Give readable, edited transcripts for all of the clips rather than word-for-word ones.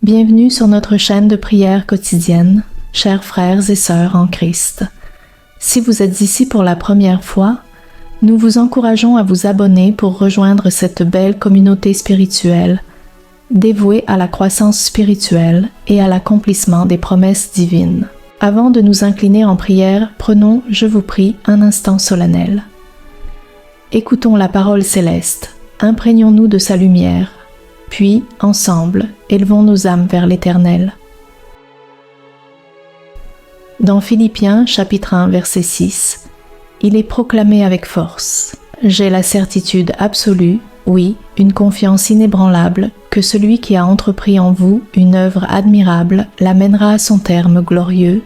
Bienvenue sur notre chaîne de prière quotidienne, chers frères et sœurs en Christ. Si vous êtes ici pour la première fois, nous vous encourageons à vous abonner pour rejoindre cette belle communauté spirituelle, dévouée à la croissance spirituelle et à l'accomplissement des promesses divines. Avant de nous incliner en prière, prenons, je vous prie, un instant solennel. Écoutons la parole céleste, imprégnons-nous de sa lumière, puis, ensemble, élevons nos âmes vers l'Éternel. Dans Philippiens, chapitre 1, verset 6, il est proclamé avec force « J'ai la certitude absolue, oui, une confiance inébranlable, que celui qui a entrepris en vous une œuvre admirable l'amènera à son terme glorieux,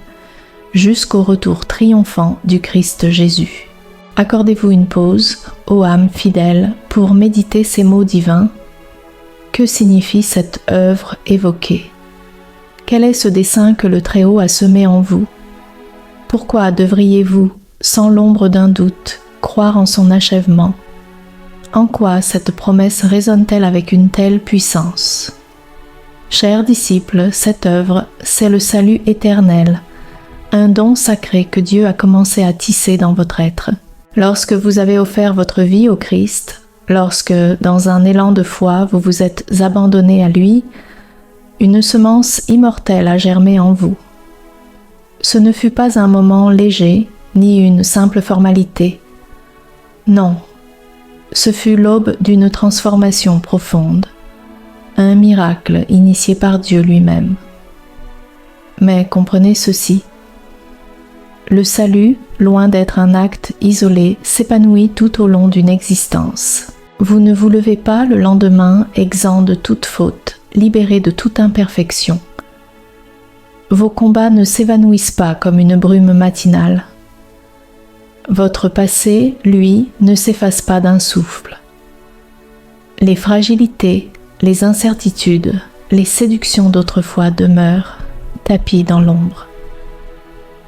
jusqu'au retour triomphant du Christ Jésus. » Accordez-vous une pause, ô âme fidèle, pour méditer ces mots divins. Que signifie cette œuvre évoquée? Quel est ce dessein que le Très-Haut a semé en vous? Pourquoi devriez-vous, sans l'ombre d'un doute, croire en son achèvement? En quoi cette promesse résonne-t-elle avec une telle puissance? Chers disciples, cette œuvre, c'est le salut éternel, un don sacré que Dieu a commencé à tisser dans votre être. Lorsque vous avez offert votre vie au Christ, lorsque, dans un élan de foi, vous vous êtes abandonné à lui, une semence immortelle a germé en vous. Ce ne fut pas un moment léger, ni une simple formalité. Non, ce fut l'aube d'une transformation profonde, un miracle initié par Dieu lui-même. Mais comprenez ceci. Le salut, loin d'être un acte isolé, s'épanouit tout au long d'une existence. Vous ne vous levez pas le lendemain exempt de toute faute, libéré de toute imperfection. Vos combats ne s'évanouissent pas comme une brume matinale. Votre passé, lui, ne s'efface pas d'un souffle. Les fragilités, les incertitudes, les séductions d'autrefois demeurent, tapis dans l'ombre.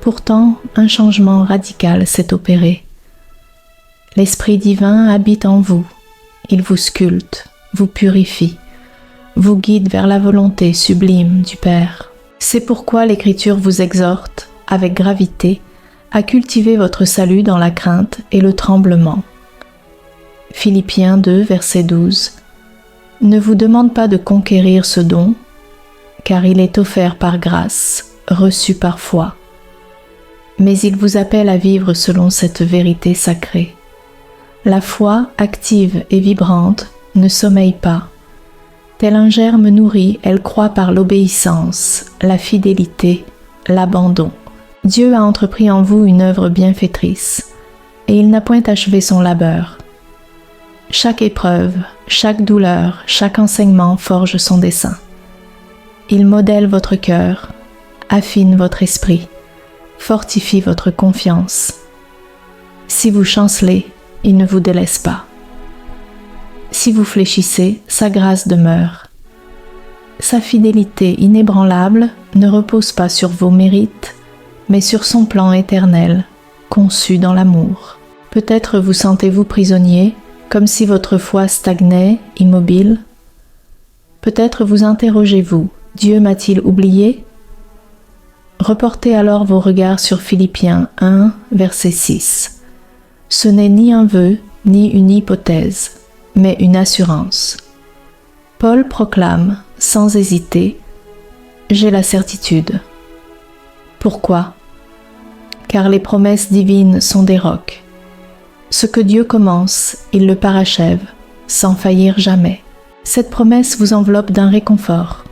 Pourtant, un changement radical s'est opéré. L'Esprit divin habite en vous. Il vous sculpte, vous purifie, vous guide vers la volonté sublime du Père. C'est pourquoi l'Écriture vous exhorte, avec gravité, à cultiver votre salut dans la crainte et le tremblement. Philippiens 2, verset 12. Ne vous demande pas de conquérir ce don, car il est offert par grâce, reçu par foi. Mais il vous appelle à vivre selon cette vérité sacrée. La foi, active et vibrante, ne sommeille pas. Tel un germe nourri, elle croît par l'obéissance, la fidélité, l'abandon. Dieu a entrepris en vous une œuvre bienfaitrice, et il n'a point achevé son labeur. Chaque épreuve, chaque douleur, chaque enseignement forge son dessein. Il modèle votre cœur, affine votre esprit, fortifie votre confiance. Si vous chancelez, il ne vous délaisse pas. Si vous fléchissez, sa grâce demeure. Sa fidélité inébranlable ne repose pas sur vos mérites, mais sur son plan éternel, conçu dans l'amour. Peut-être vous sentez-vous prisonnier, comme si votre foi stagnait, immobile. Peut-être vous interrogez-vous, Dieu m'a-t-il oublié? Reportez alors vos regards sur Philippiens 1, verset 6. Ce n'est ni un vœu, ni une hypothèse, mais une assurance. Paul proclame, sans hésiter, « J'ai la certitude ». Pourquoi? Car les promesses divines sont des rocs. Ce que Dieu commence, il le parachève, sans faillir jamais. Cette promesse vous enveloppe d'un réconfort.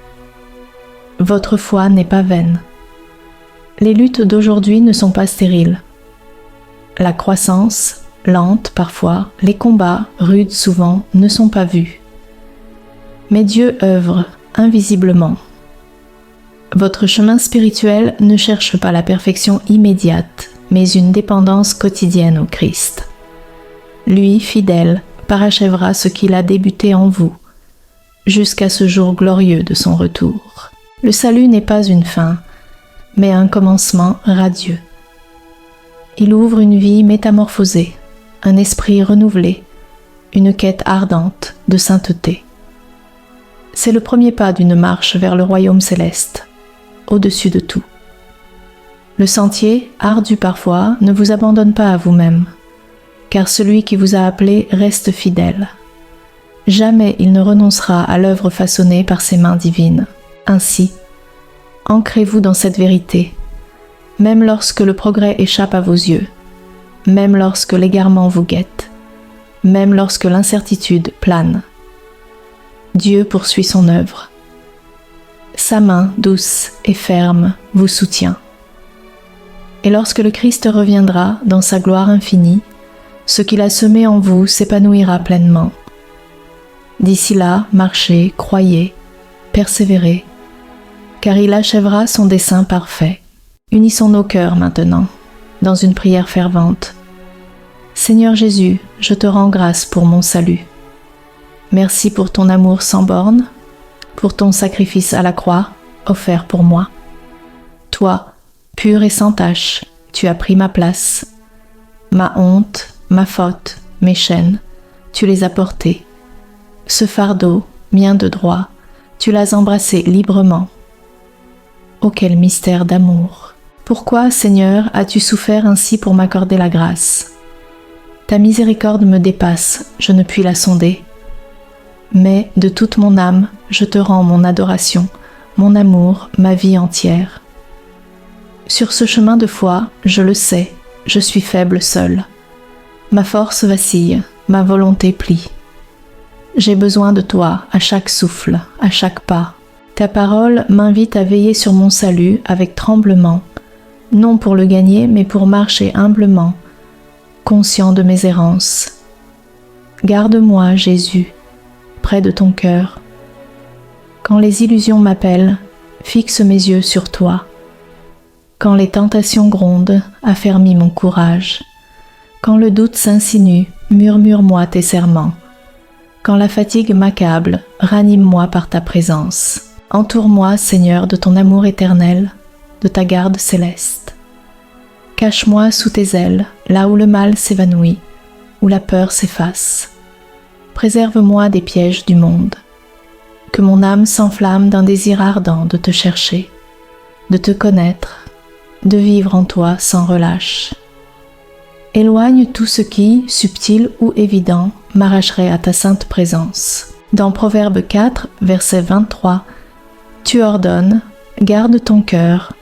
Votre foi n'est pas vaine. Les luttes d'aujourd'hui ne sont pas stériles. La croissance, lente parfois, les combats, rudes souvent, ne sont pas vus. Mais Dieu œuvre invisiblement. Votre chemin spirituel ne cherche pas la perfection immédiate, mais une dépendance quotidienne au Christ. Lui, fidèle, parachèvera ce qu'il a débuté en vous, jusqu'à ce jour glorieux de son retour. Le salut n'est pas une fin, mais un commencement radieux. Il ouvre une vie métamorphosée, un esprit renouvelé, une quête ardente de sainteté. C'est le premier pas d'une marche vers le royaume céleste, au-dessus de tout. Le sentier, ardu parfois, ne vous abandonne pas à vous-même, car celui qui vous a appelé reste fidèle. Jamais il ne renoncera à l'œuvre façonnée par ses mains divines. Ainsi, ancrez-vous dans cette vérité, même lorsque le progrès échappe à vos yeux, même lorsque l'égarement vous guette, même lorsque l'incertitude plane. Dieu poursuit son œuvre. Sa main douce et ferme vous soutient. Et lorsque le Christ reviendra dans sa gloire infinie, ce qu'il a semé en vous s'épanouira pleinement. D'ici là, marchez, croyez, persévérez, car il achèvera son dessein parfait. Unissons nos cœurs maintenant, dans une prière fervente. Seigneur Jésus, je te rends grâce pour mon salut. Merci pour ton amour sans bornes, pour ton sacrifice à la croix, offert pour moi. Toi, pur et sans tache, tu as pris ma place. Ma honte, ma faute, mes chaînes, tu les as portées. Ce fardeau, mien de droit, tu l'as embrassé librement. Oh, quel mystère d'amour! Pourquoi, Seigneur, as-tu souffert ainsi pour m'accorder la grâce? Ta miséricorde me dépasse, je ne puis la sonder. Mais de toute mon âme, je te rends mon adoration, mon amour, ma vie entière. Sur ce chemin de foi, je le sais, je suis faible seule. Ma force vacille, ma volonté plie. J'ai besoin de toi à chaque souffle, à chaque pas. Ta parole m'invite à veiller sur mon salut avec tremblement, non pour le gagner, mais pour marcher humblement, conscient de mes errances. Garde-moi, Jésus, près de ton cœur. Quand les illusions m'appellent, fixe mes yeux sur toi. Quand les tentations grondent, affermis mon courage. Quand le doute s'insinue, murmure-moi tes serments. Quand la fatigue m'accable, ranime-moi par ta présence. Entoure-moi, Seigneur, de ton amour éternel, de ta garde céleste. Cache-moi sous tes ailes, là où le mal s'évanouit, où la peur s'efface. Préserve-moi des pièges du monde. Que mon âme s'enflamme d'un désir ardent de te chercher, de te connaître, de vivre en toi sans relâche. Éloigne tout ce qui, subtil ou évident, m'arracherait à ta sainte présence. Dans Proverbe 4, verset 23, tu ordonnes, garde ton cœur,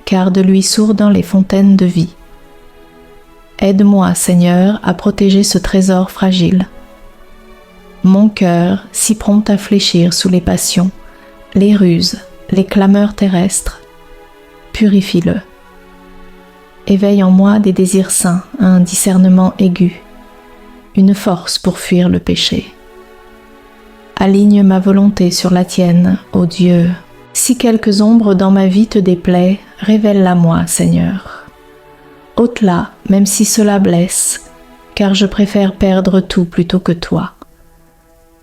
car de lui sourdent les fontaines de vie. Aide-moi, Seigneur, à protéger ce trésor fragile. Mon cœur, si prompt à fléchir sous les passions, les ruses, les clameurs terrestres, purifie-le. Éveille en moi des désirs saints, un discernement aigu, une force pour fuir le péché. Aligne ma volonté sur la tienne, ô Dieu. Si quelques ombres dans ma vie te déplaient, révèle-la-moi, Seigneur. Ôte-la, même si cela blesse, car je préfère perdre tout plutôt que toi.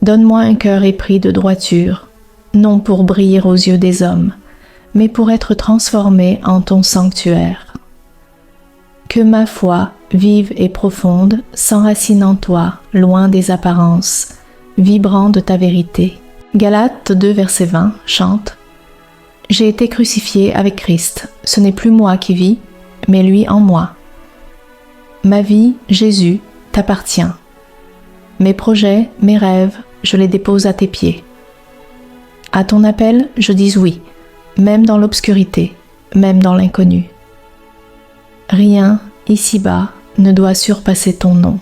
Donne-moi un cœur épris de droiture, non pour briller aux yeux des hommes, mais pour être transformé en ton sanctuaire. Que ma foi, vive et profonde, s'enracine en toi, loin des apparences, vibrant de ta vérité. Galates 2, verset 20, chante « J'ai été crucifié avec Christ, ce n'est plus moi qui vis, mais lui en moi. Ma vie, Jésus, t'appartient. Mes projets, mes rêves, je les dépose à tes pieds. À ton appel, je dis oui, même dans l'obscurité, même dans l'inconnu. Rien, ici-bas, ne doit surpasser ton nom.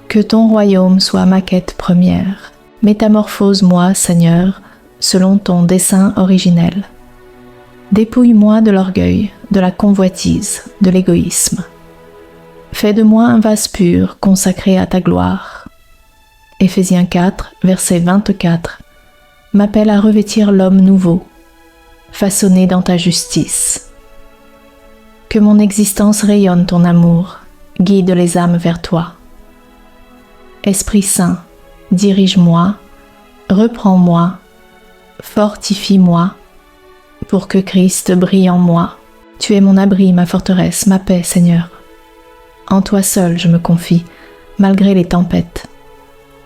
Que ton royaume soit ma quête première. Métamorphose-moi, Seigneur, selon ton dessein originel. Dépouille-moi de l'orgueil, de la convoitise, de l'égoïsme. Fais de moi un vase pur, consacré à ta gloire. Éphésiens 4, verset 24, m'appelle à revêtir l'homme nouveau, façonné dans ta justice. Que mon existence rayonne ton amour, guide les âmes vers toi. Esprit Saint, dirige-moi, reprends-moi, fortifie-moi, pour que Christ brille en moi. Tu es mon abri, ma forteresse, ma paix, Seigneur. En toi seul je me confie, malgré les tempêtes.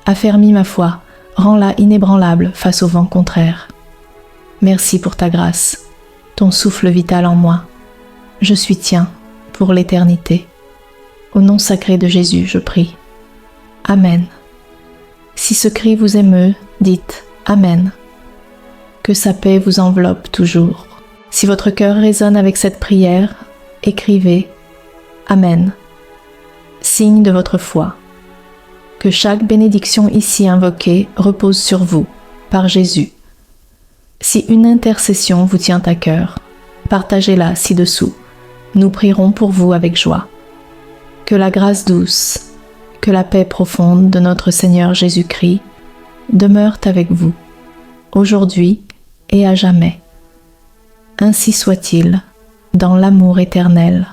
Affermis ma foi, rends-la inébranlable face au vent contraire. Merci pour ta grâce, ton souffle vital en moi. Je suis tien pour l'éternité. Au nom sacré de Jésus, je prie. Amen. Si ce cri vous émeut, dites Amen. Que sa paix vous enveloppe toujours. Si votre cœur résonne avec cette prière, écrivez Amen. Signe de votre foi. Que chaque bénédiction ici invoquée repose sur vous, par Jésus. Si une intercession vous tient à cœur, partagez-la ci-dessous. Nous prierons pour vous avec joie. Que la grâce douce, que la paix profonde de notre Seigneur Jésus-Christ demeure avec vous, aujourd'hui et à jamais. Ainsi soit-il, dans l'amour éternel.